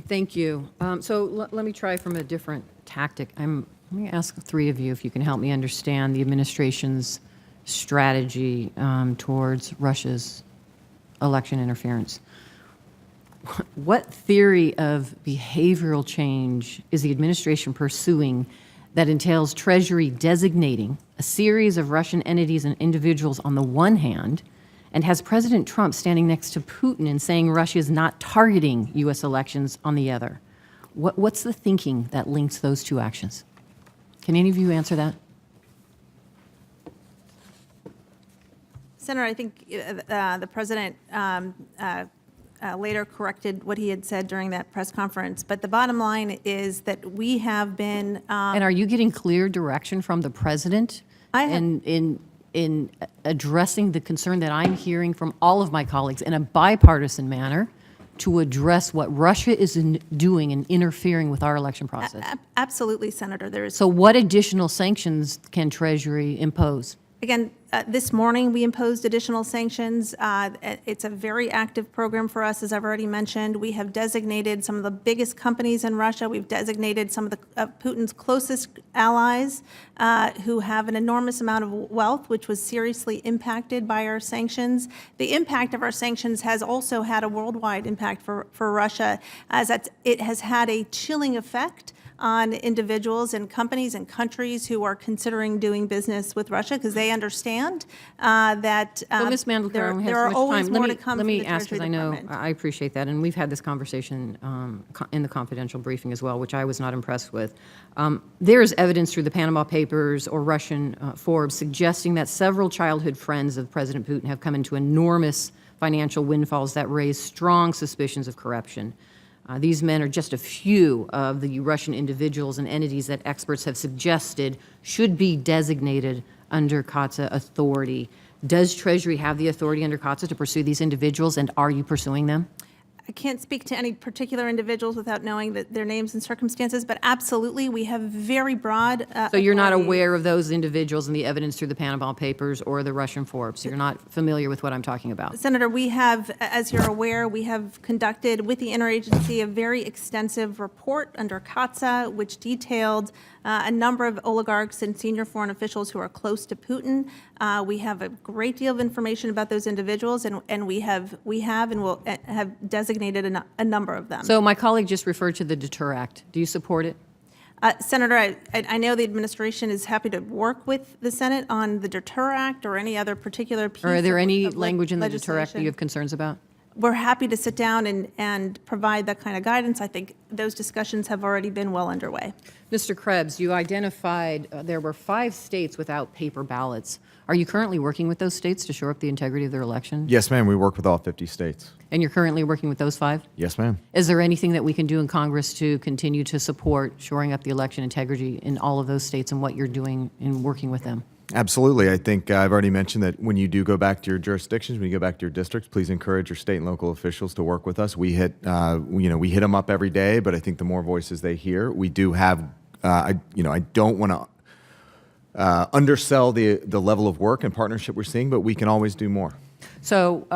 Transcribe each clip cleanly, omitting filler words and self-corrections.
Thank you. Let me try from a different tactic. Let me ask three of you if you can help me understand the administration's strategy towards Russia's election interference. What theory of behavioral change is the administration pursuing that entails Treasury designating a series of Russian entities and individuals on the one hand, and has President Trump standing next to Putin and saying Russia is not targeting U.S. elections on the other? What's the thinking that links those two actions? Can any of you answer that? Senator, I think the president later corrected what he had said during that press conference. But the bottom line is that we have been. And are you getting clear direction from the president in addressing the concern that I'm hearing from all of my colleagues in a bipartisan manner to address what Russia is doing and interfering with our election process? Absolutely, Senator. There is. So what additional sanctions can Treasury impose? Again, this morning we imposed additional sanctions. It's a very active program for us, as I've already mentioned. We have designated some of the biggest companies in Russia. We've designated some of Putin's closest allies who have an enormous amount of wealth, which was seriously impacted by our sanctions. The impact of our sanctions has also had a worldwide impact for Russia, as it has had a chilling effect on individuals and companies and countries who are considering doing business with Russia, because they understand that Ms. Mandel-Carr, there are always more to come. Let from me the ask, because Treasury I know Department. I appreciate that, and we've had this conversation in the confidential briefing as well, which I was not impressed with. There is evidence through the Panama Papers or Russian Forbes suggesting that several childhood friends of President Putin have come into enormous financial windfalls that raise strong suspicions of corruption. These men are just a few of the Russian individuals and entities that experts have suggested should be designated under COTSA authority. Does Treasury have the authority under COTSA to pursue these individuals, and are you pursuing them? I can't speak to any particular individuals without knowing their names and circumstances, but absolutely, we have very broad So you're not authority. aware of those individuals and the evidence through the Panama Papers or the Russian Forbes? You're not familiar with what I'm talking about? Senator, we have, as you're aware, we have conducted with the interagency a very extensive report under COTSA, which detailed a number of oligarchs and senior foreign officials who are close to Putin. We have a great deal of information about those individuals, and we have and will have designated a number of them. So my colleague just referred to the Deter Act. Do you support it? Senator, I know the administration is happy to work with the Senate on the Deter Act or any other particular piece. Or are there any of language in the Deter Act that you legislation. have concerns about? We're happy to sit down and provide that kind of guidance. I think those discussions have already been well underway. Mr. Krebs, you identified there were 5 states without paper ballots. Are you currently working with those states to shore up the integrity of their election? Yes, ma'am. We work with all 50 states. And you're currently working with those 5? Yes, ma'am. Is there anything that we can do in Congress to continue to support shoring up the election integrity in all of those states and what you're doing in working with them? Absolutely. I think I've already mentioned that when you do go back to your jurisdictions, when you go back to your districts, please encourage your state and local officials to work with us. We hit them up every day, but I think the more voices they hear, we do have. I don't want to undersell the level of work and partnership we're seeing, but we can always do more. So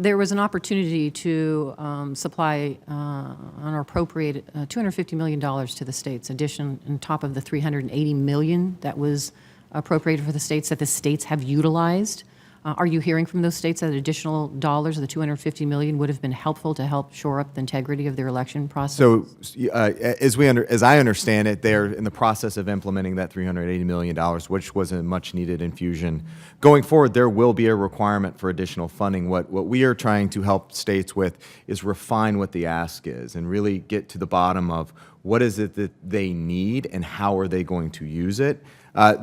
there was an opportunity to supply or appropriate $250 million to the states, addition on top of the $380 million that was appropriated for the states that the states have utilized. Are you hearing from those states that additional dollars, the $250 million, would have been helpful to help shore up the integrity of their election process? So, as I understand it, they're in the process of implementing that $380 million, which was a much-needed infusion. Going forward, there will be a requirement for additional funding. What we are trying to help states with is refine what the ask is and really get to the bottom of what is it that they need and how are they going to use it.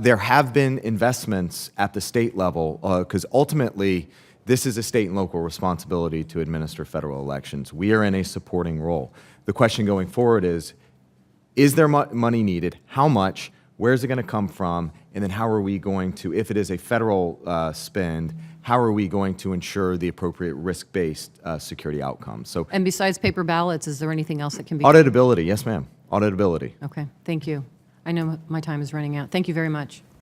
There have been investments at the state level because ultimately this is a state and local responsibility to administer federal elections. We are in a supporting role. The question going forward is there money needed? How much? Where is it going to come from? And then how are we going to, if it is a federal spend, how are we going to ensure the appropriate risk-based security outcomes? So, And besides paper ballots, is there anything else that can be? auditability, yes ma'am, auditability. Okay, thank you. I know my time is running out. Thank you very much.